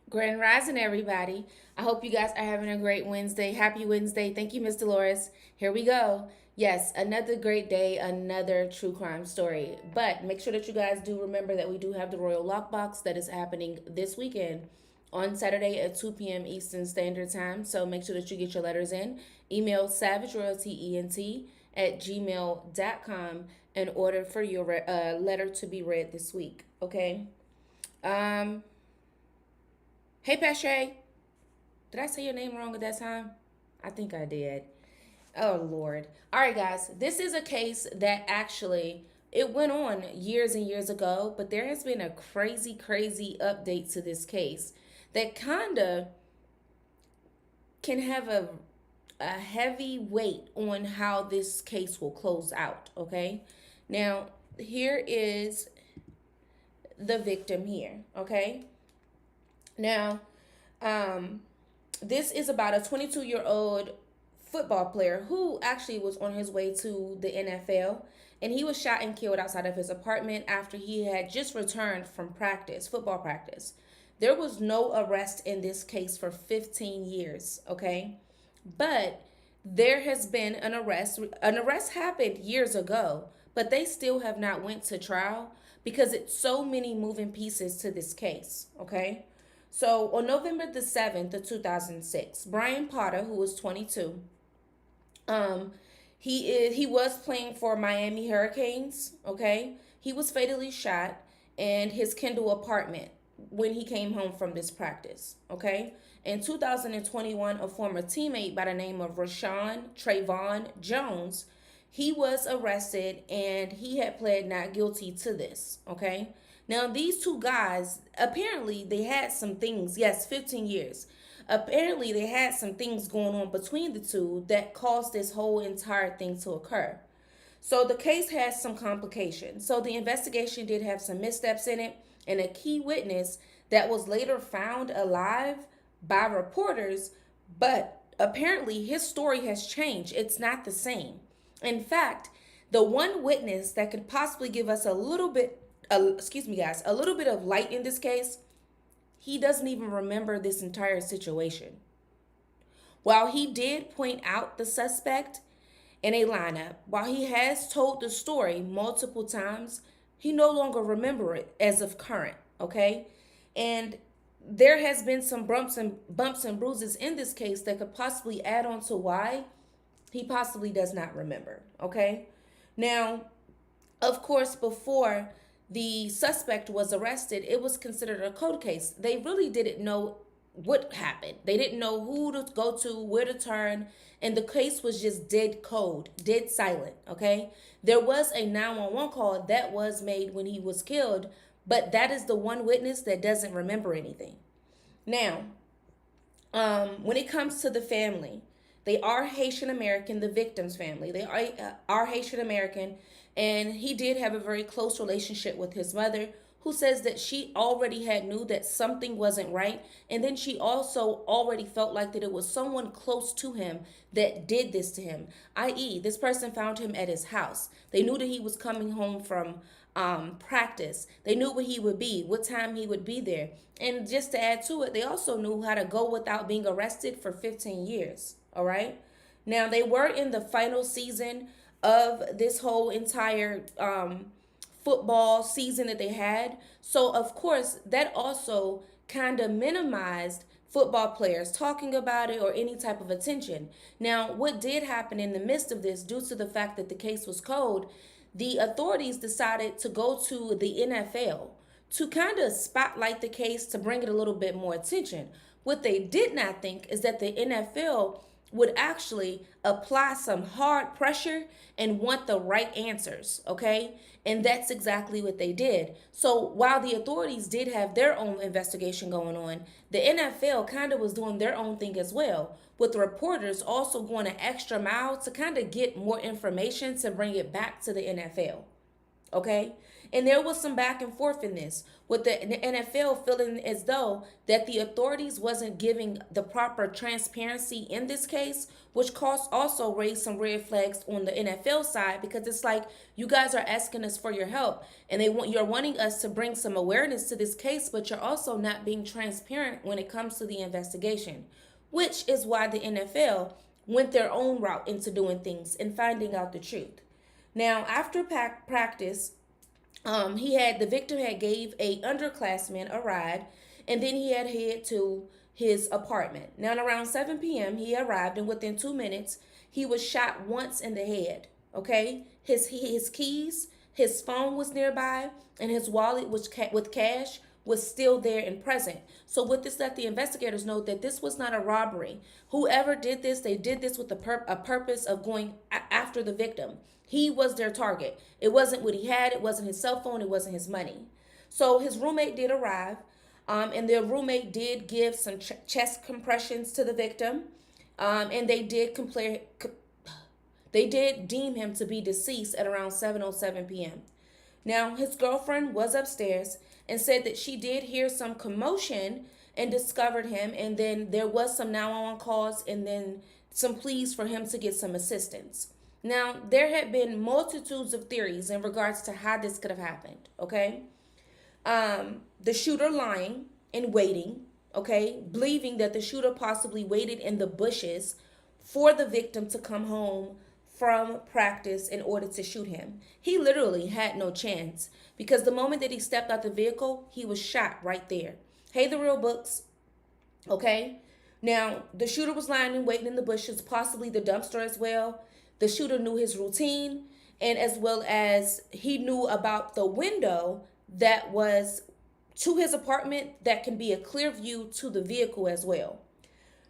Grand Rising, everybody. I hope you guys are having a great Wednesday. Happy Wednesday. Thank you, Miss Dolores. Here we go. Yes, another great day, another true crime story. But make sure that you guys do remember that we do have the Royal Lockbox that is happening this weekend on Saturday at 2 p.m. Eastern Standard Time. So make sure that you get your letters in. Email savageroyaltyent@gmail.com in order for your letter to be read this week. Okay? Um, Hey, Pashay. Did I say your name wrong at that time? I think I did. Oh, Lord. All right, guys. This is a case that actually it went on years and years ago, but there has been a crazy, crazy update to this case that kind of can have a heavy weight on how this case will close out. Okay. Now, here is the victim here. Okay. Now, um, this is about a 22-year-old football player who actually was on his way to the NFL, and he was shot and killed outside of his apartment after he had just returned from practice, football practice. There was no arrest in this case for 15 years, okay? But there has been an arrest. An arrest happened years ago, but they still have not went to trial because it's so many moving pieces to this case, okay? So on November the 7th of 2006, Bryan Pata, who was 22, um, he was playing for Miami Hurricanes. Okay, he was fatally shot in his Kendall apartment when he came home from this practice. Okay, in 2021, a former teammate by the name of Rashaun Travon Jones, he was arrested and he had pled not guilty to this. Okay, now these two guys apparently they had some things. Yes, 15 years. Apparently, they had some things going on between the two that caused this whole entire thing to occur. So the case has some complications. So the investigation did have some missteps in it, and a key witness that was later found alive by reporters, but apparently his story has changed. It's not the same. In fact, the one witness that could possibly give us a little bit, excuse me, guys, a little bit of light in this case, he doesn't even remember this entire situation. While he did point out the suspect in a lineup, while he has told the story multiple times, he no longer remember it as of current, okay? And there has been some bumps and bruises in this case that could possibly add on to why he possibly does not remember, okay? Now, of course, before the suspect was arrested, it was considered a cold case. They really didn't know what happened. They didn't know who to go to, where to turn, and the case was just dead cold, dead silent, okay? There was a 911 call that was made when he was killed, but that is the one witness that doesn't remember anything. Now, when it comes to the family, they are Haitian American, the victim's family. They are Haitian American, and he did have a very close relationship with his mother, who says that she already had knew that something wasn't right, and then she also already felt like that it was someone close to him that did this to him, i.e., this person found him at his house. They knew that he was coming home from practice. They knew where he would be, what time he would be there. And just to add to it, they also knew how to go without being arrested for 15 years. All right. Now, they were in the final season of this whole entire football season that they had. So, of course, that also kind of minimized football players talking about it or any type of attention. Now, what did happen in the midst of this, due to the fact that the case was cold, the authorities decided to go to the NFL to kind of spotlight the case to bring it a little bit more attention. What they did not think is that the NFL would actually apply some hard pressure and want the right answers, okay? And that's exactly what they did. So while the authorities did have their own investigation going on, the NFL kind of was doing their own thing as well, with the reporters also going an extra mile to kind of get more information to bring it back to the NFL. Okay? And there was some back and forth in this, with the NFL feeling as though that the authorities wasn't giving the proper transparency in this case, which caused also raised some red flags on the NFL side, because it's like, you guys are asking us for your help and you're wanting us to bring some awareness to this case, but you're also not being transparent when it comes to the investigation, which is why the NFL went their own route into doing things and finding out the truth. Now, after practice, the victim had gave a underclassman a ride, and then he had head to his apartment. Now, at around 7 p.m., he arrived, and within 2 minutes, he was shot once in the head. Okay, his keys, his phone was nearby, and his wallet with cash was still there and present. So with this, let the investigators know that this was not a robbery. Whoever did this, they did this with a purpose of going after the victim. He was their target. It wasn't what he had. It wasn't his cell phone. It wasn't his money. So his roommate did arrive, and their roommate did give some chest compressions to the victim, and they did deem him to be deceased at around 7:07 p.m. Now, his girlfriend was upstairs and said that she did hear some commotion and discovered him, and then there was some 911 calls and then some pleas for him to get some assistance. Now, there had been multitudes of theories in regards to how this could have happened, okay? The shooter lying and waiting, okay? Believing that the shooter possibly waited in the bushes for the victim to come home from practice in order to shoot him. He literally had no chance, because the moment that he stepped out the vehicle, he was shot right there. Hey, the real books, okay? Now, the shooter was lying and waiting in the bushes, possibly the dumpster as well. The shooter knew his routine, and as well as he knew about the window that was to his apartment that can be a clear view to the vehicle as well.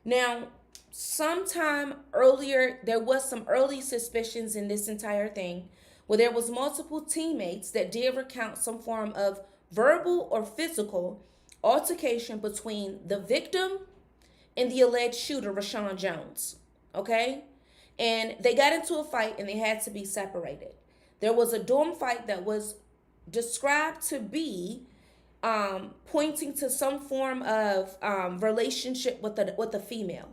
Now, sometime earlier, there was some early suspicions in this entire thing, where there was multiple teammates that did recount some form of verbal or physical altercation between the victim and the alleged shooter, Rashaun Jones, okay? And they got into a fight and they had to be separated. There was a dorm fight that was described to be pointing to some form of relationship with a female.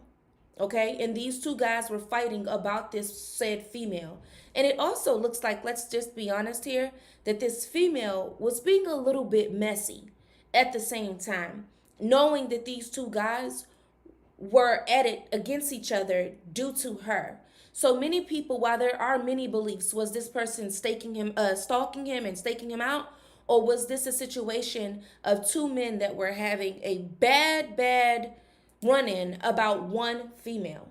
Okay, and these two guys were fighting about this said female. And it also looks like, let's just be honest here, that this female was being a little bit messy at the same time, knowing that these two guys were at it against each other due to her. So many people, while there are many beliefs, was this person stalking him and staking him out? Or was this a situation of two men that were having a bad run-in about one female?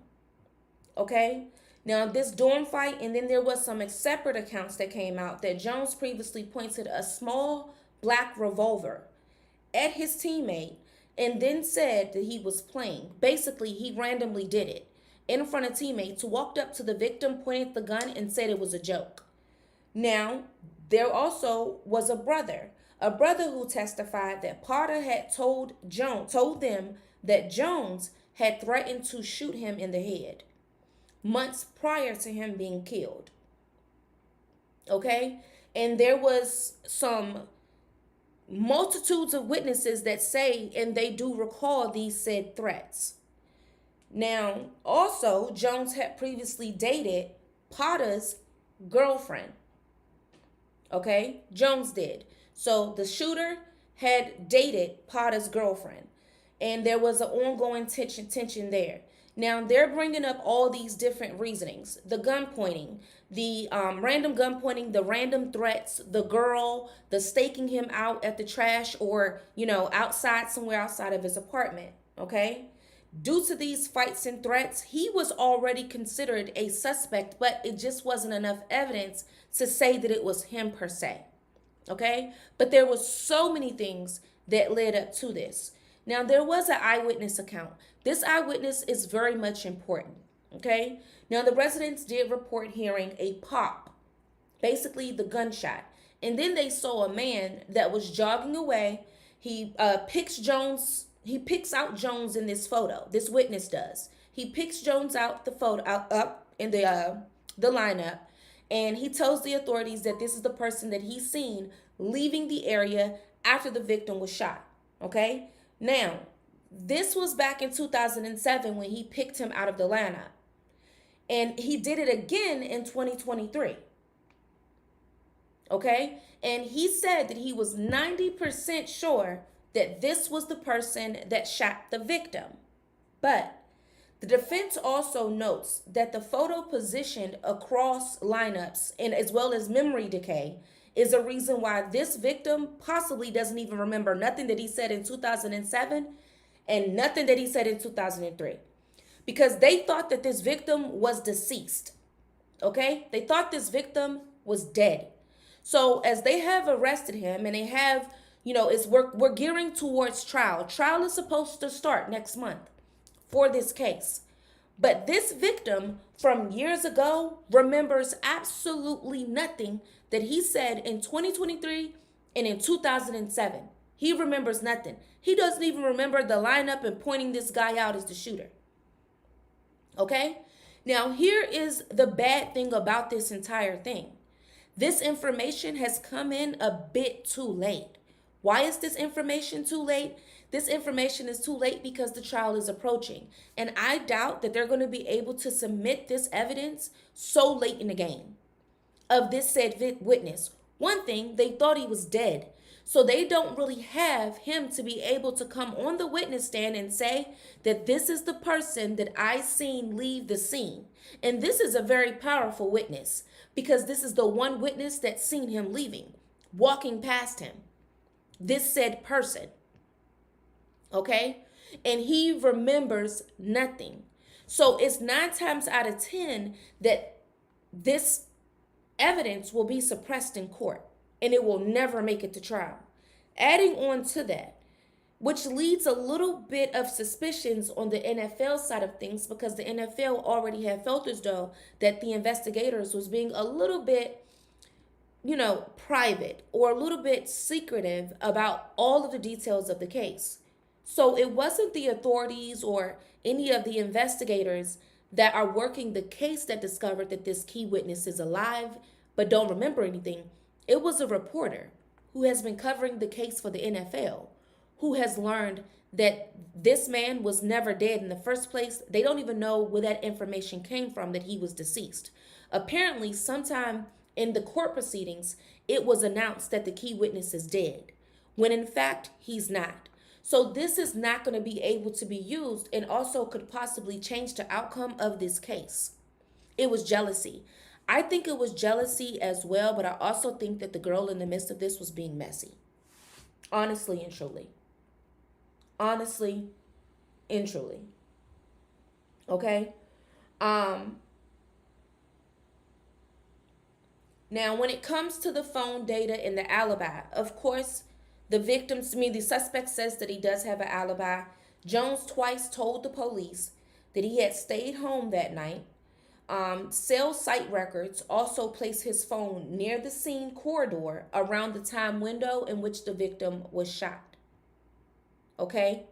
Okay? Now, this dorm fight, and then there was some separate accounts that came out that Jones previously pointed a small black revolver at his teammate and then said that he was playing. Basically, he randomly did it in front of teammates, who walked up to the victim, pointed the gun, and said it was a joke. Now, there also was a brother who testified that Pata had told them that Jones had threatened to shoot him in the head months prior to him being killed. Okay? And there was some multitudes of witnesses that say, and they do recall these said threats. Now, also, Jones had previously dated Pata's girlfriend. Okay? Jones did. So the shooter had dated Pata's girlfriend, and there was an ongoing tension there. Now, they're bringing up all these different reasonings: the gun pointing, the random gun pointing, the random threats, the girl, the staking him out at the trash or, outside, somewhere outside of his apartment, okay? Due to these fights and threats, he was already considered a suspect, but it just wasn't enough evidence to say that it was him per se, okay? But there was so many things that led up to this. Now, there was an eyewitness account. This eyewitness is very much important, okay? Now, the residents did report hearing a pop, basically the gunshot. And then they saw a man that was jogging away. He picks out Jones in this photo. This witness does. He picks Jones out the photo, up in the lineup, and he tells the authorities that this is the person that he's seen leaving the area after the victim was shot. Okay? Now, this was back in 2007 when he picked him out of the lineup. And he did it again in 2023. Okay? And he said that he was 90% sure that this was the person that shot the victim. But the defense also notes that the photo positioned across lineups and as well as memory decay is a reason why this victim possibly doesn't even remember nothing that he said in 2007 and nothing that he said in 2003. Because they thought that this victim was deceased. Okay? They thought this victim was dead. So as they have arrested him and they have, we're gearing towards trial. Trial is supposed to start next month for this case. But this victim from years ago remembers absolutely nothing that he said in 2023 and in 2007. He remembers nothing. He doesn't even remember the lineup and pointing this guy out as the shooter. Okay? Now, here is the bad thing about this entire thing. This information has come in a bit too late. Why is this information too late? This information is too late because the trial is approaching. And I doubt that they're going to be able to submit this evidence so late in the game of this said witness. One thing, they thought he was dead. So they don't really have him to be able to come on the witness stand and say that this is the person that I seen leave the scene. And this is a very powerful witness because this is the one witness that's seen him leaving, walking past him. This said person. Okay? And he remembers nothing. So it's 9 times out of 10 that this evidence will be suppressed in court and it will never make it to trial. Adding on to that, which leads a little bit of suspicions on the NFL side of things because the NFL already had felt as though that the investigators was being a little bit, private or a little bit secretive about all of the details of the case. So it wasn't the authorities or any of the investigators that are working the case that discovered that this key witness is alive but don't remember anything. It was a reporter who has been covering the case for the NFL who has learned that this man was never dead in the first place. They don't even know where that information came from that he was deceased. Apparently, sometime in the court proceedings, it was announced that the key witness is dead, when in fact, he's not. So this is not going to be able to be used and also could possibly change the outcome of this case. It was jealousy. I think it was jealousy as well, but I also think that the girl in the midst of this was being messy. Honestly and truly. Honestly and truly. Okay? Now, when it comes to the phone data and the alibi, of course, the suspect says that he does have an alibi. Jones twice told the police that he had stayed home that night. Cell site records also place his phone near the scene corridor around the time window in which the victim was shot. Okay?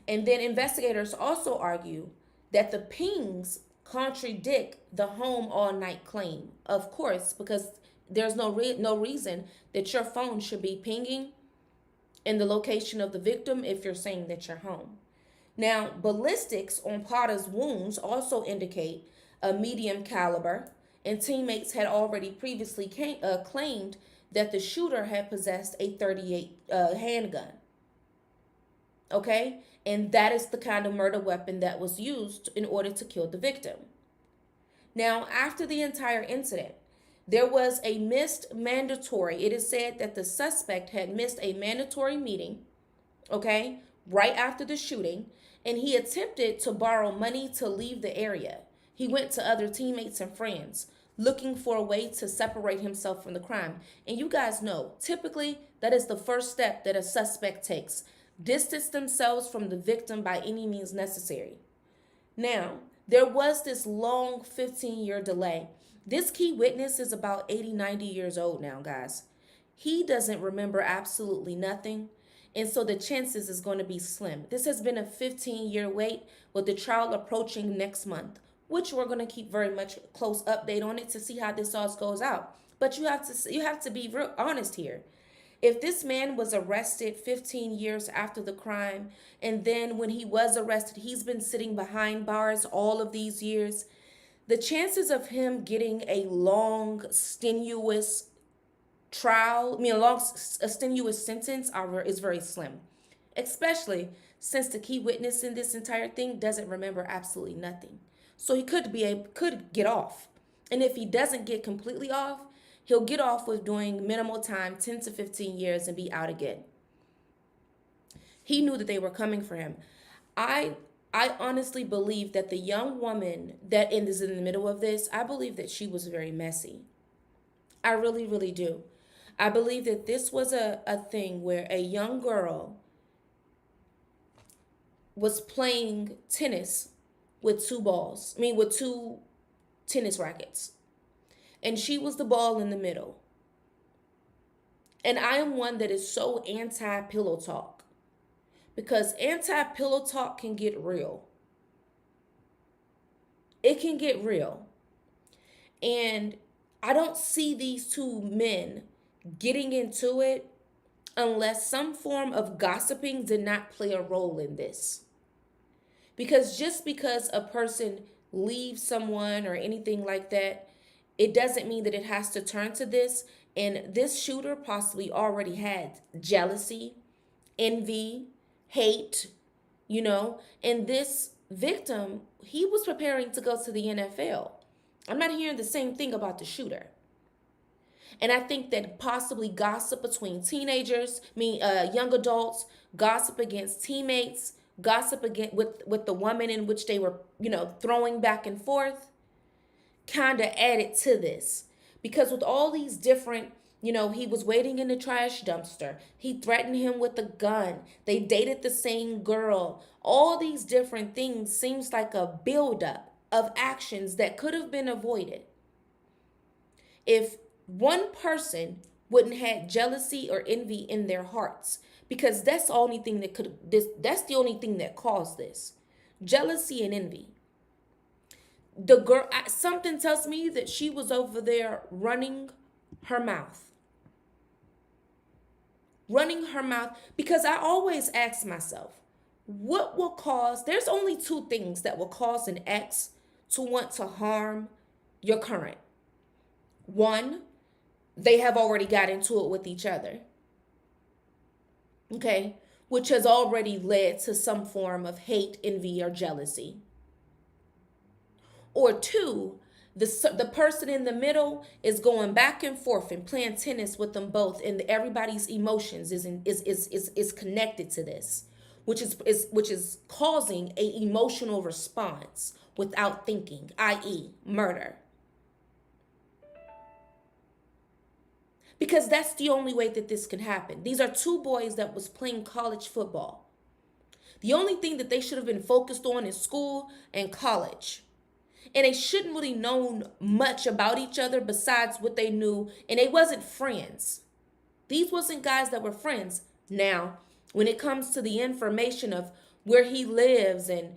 And then investigators also argue that the pings contradict the home all night claim. Of course, because there's no reason that your phone should be pinging in the location of the victim if you're saying that you're home. Now, ballistics on Pata's wounds also indicate a medium caliber, and teammates had already previously claimed that the shooter had possessed a .38 handgun. Okay? And that is the kind of murder weapon that was used in order to kill the victim. Now, after the entire incident, there was a missed mandatory. It is said that the suspect had missed a mandatory meeting, okay, right after the shooting, and he attempted to borrow money to leave the area. He went to other teammates and friends, looking for a way to separate himself from the crime. And you guys know, typically, that is the first step that a suspect takes. Distance themselves from the victim by any means necessary. Now, there was this long 15-year delay. This key witness is about 80, 90 years old now, guys. He doesn't remember absolutely nothing, and so the chances is going to be slim. This has been a 15-year wait with the trial approaching next month, which we're going to keep very much close update on it to see how this all goes out. But you have to be real honest here. If this man was arrested 15 years after the crime, and then when he was arrested, he's been sitting behind bars all of these years, the chances of him getting a long, strenuous trial, I mean, a strenuous sentence is very slim, especially since the key witness in this entire thing doesn't remember absolutely nothing. So he could get off. And if he doesn't get completely off, he'll get off with doing minimal time, 10 to 15 years, and be out again. He knew that they were coming for him. I I honestly believe that the young woman that is in the middle of this, I believe that she was very messy. I really, really do. I believe that this was a thing where a young girl was playing tennis with two balls. I mean, with two tennis rackets. And she was the ball in the middle. And I am one that is so anti pillow talk because anti pillow talk can get real. It can get real. And I don't see these two men getting into it unless some form of gossiping did not play a role in this. Because just because a person leaves someone or anything like that, it doesn't mean that it has to turn to this. And this shooter possibly already had jealousy, envy, hate, and this victim, he was preparing to go to the NFL. I'm not hearing the same thing about the shooter. And I think that possibly gossip between teenagers, young adults, gossip against teammates, gossip again with the woman in which they were, throwing back and forth, kind of added to this. Because with all these different, he was waiting in the trash dumpster. He threatened him with a gun. They dated the same girl. All these different things seems like a buildup of actions that could have been avoided if one person wouldn't have jealousy or envy in their hearts, because that's the only thing that's the only thing that caused this. Jealousy and envy. The girl, something tells me that she was over there running her mouth. Running her mouth, because I always ask myself, what will cause, there's only two things that will cause an ex to want to harm your current. One, they have already got into it with each other. Okay? Which has already led to some form of hate, envy, or jealousy. Or two, the person in the middle is going back and forth and playing tennis with them both, and everybody's emotions is connected to this, which is causing a emotional response without thinking, i.e., murder. Because that's the only way that this can happen. These are two boys that was playing college football. The only thing that they should have been focused on is school and college. And they shouldn't really known much about each other besides what they knew. And they wasn't friends. These wasn't guys that were friends. Now, when it comes to the information of where he lives and,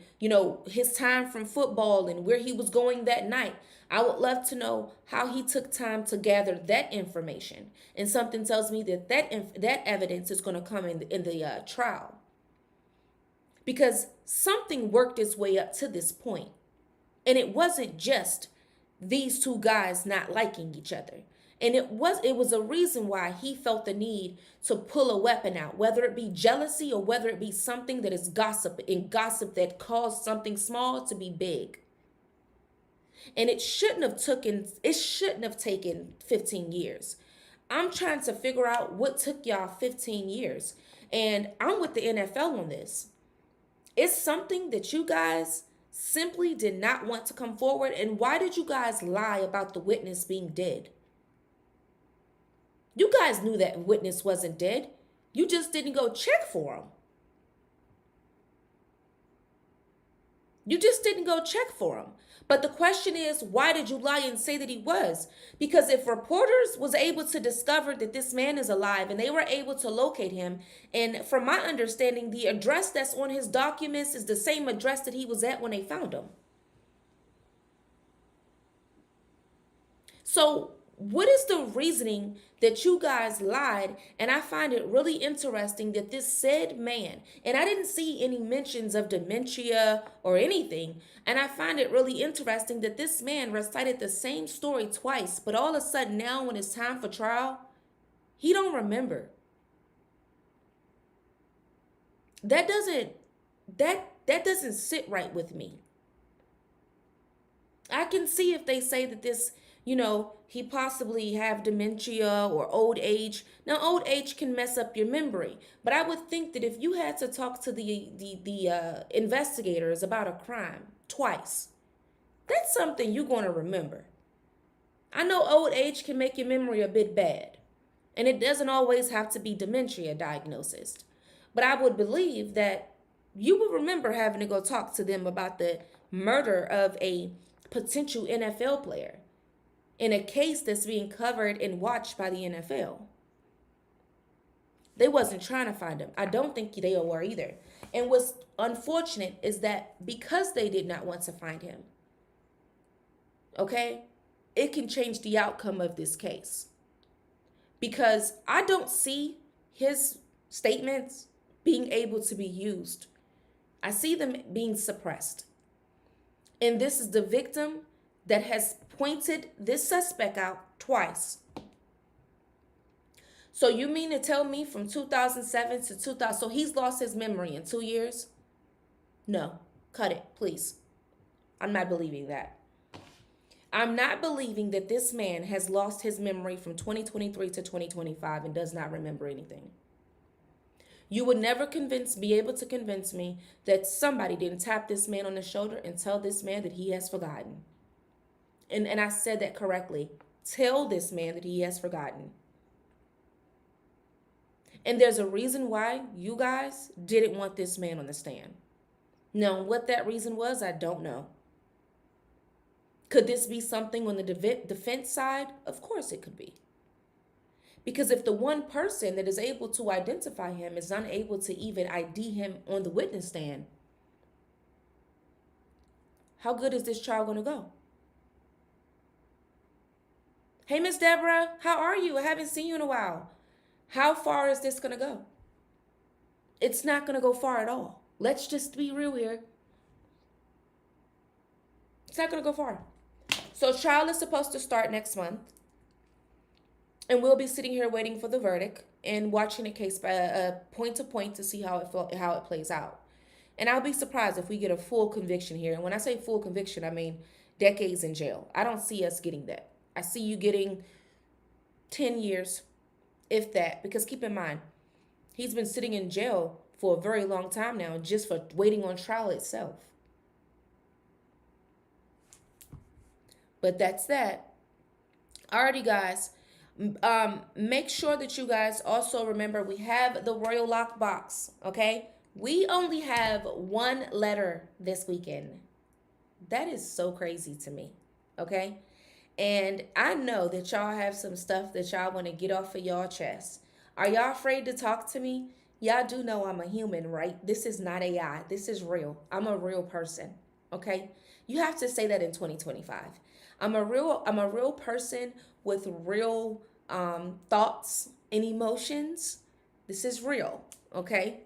his time from football and where he was going that night, I would love to know how he took time to gather that information. And something tells me that evidence is going to come in the trial. Because something worked its way up to this point. And it wasn't just these two guys not liking each other. And it was a reason why he felt the need to pull a weapon out, whether it be jealousy or whether it be something that is gossip, and gossip that caused something small to be big. And it shouldn't have taken 15 years. I'm trying to figure out what took y'all 15 years. And I'm with the NFL on this. It's something that you guys simply did not want to come forward. And why did you guys lie about the witness being dead? You guys knew that witness wasn't dead. You just didn't go check for him. You just didn't go check for him. But the question is, why did you lie and say that he was? Because if reporters was able to discover that this man is alive and they were able to locate him, and from my understanding, the address that's on his documents is the same address that he was at when they found him. So What is the reasoning that you guys lied? And I find it really interesting that this said man, and I didn't see any mentions of dementia or anything, and I find it really interesting that this man recited the same story twice, but all of a sudden now when it's time for trial, he don't remember. That doesn't that doesn't sit right with me. I can see if they say that this, he possibly have dementia or old age. Now, old age can mess up your memory, but I would think that if you had to talk to the investigators about a crime twice, that's something you're going to remember. I know old age can make your memory a bit bad, and it doesn't always have to be dementia diagnosis. But I would believe that you would remember having to go talk to them about the murder of a potential NFL player in a case that's being covered and watched by the NFL. They wasn't trying to find him. I don't think they were either. And what's unfortunate is that because they did not want to find him, okay, it can change the outcome of this case. Because I don't see his statements being able to be used. I see them being suppressed. And this is the victim that has pointed this suspect out twice. So you mean to tell me from 2007 to 2000, so he's lost his memory in 2 years? No, cut it, please. I'm not believing that. I'm not believing that this man has lost his memory from 2023 to 2025 and does not remember anything. You would never be able to convince me that somebody didn't tap this man on the shoulder and tell this man that he has forgotten. And I said that correctly. Tell this man that he has forgotten. And there's a reason why you guys didn't want this man on the stand. Now, what that reason was, I don't know. Could this be something on the defense side? Of course it could be. Because if the one person that is able to identify him is unable to even ID him on the witness stand, how good is this trial going to go? Hey, Miss Deborah, how are you? I haven't seen you in a while. How far is this going to go? It's not going to go far at all. Let's just be real here. It's not going to go far. So trial is supposed to start next month. And we'll be sitting here waiting for the verdict and watching the case by point to point to see how it plays out. And I'll be surprised if we get a full conviction here. And when I say full conviction, I mean decades in jail. I don't see us getting that. I see you getting 10 years, if that. Because keep in mind, he's been sitting in jail for a very long time now just for waiting on trial itself. But that's that. Alrighty, guys. Make sure that you guys also remember we have the Royal Lock box, okay? We only have one letter this weekend. That is so crazy to me, okay? And I know that y'all have some stuff that y'all want to get off of y'all chest. Are y'all afraid to talk to me? Y'all do know I'm a human, right? This is not AI. This is real. I'm a real person, okay? You have to say that in 2025. I'm a real person with real thoughts and emotions. This is real, okay?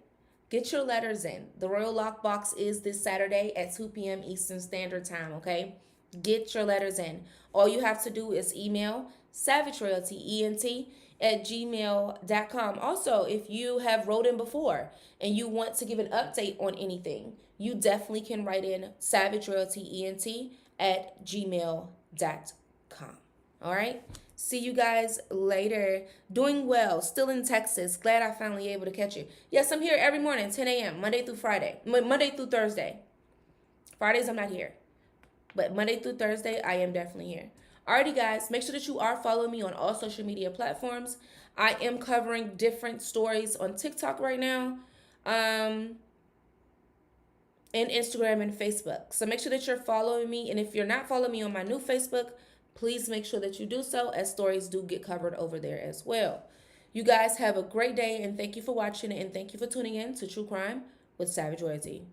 Get your letters in. The Royal Lock Box is this Saturday at 2 p.m. Eastern Standard Time, okay? Get your letters in. All you have to do is email savagerealtyent@gmail.com. Also, if you have wrote in before and you want to give an update on anything, you definitely can write in savagerealtyent@gmail.com. All right? See you guys later. Doing well. Still in Texas. Glad I finally able to catch you. Yes, I'm here every morning, 10 a.m., Monday through Thursday. Fridays, I'm not here. But Monday through Thursday, I am definitely here. Alrighty, guys. Make sure that you are following me on all social media platforms. I am covering different stories on TikTok right now. And Instagram and Facebook. So make sure that you're following me. And if you're not following me on my new Facebook, please make sure that you do so, as stories do get covered over there as well. You guys have a great day, and thank you for watching, and thank you for tuning in to True Crime with Savage Royalty.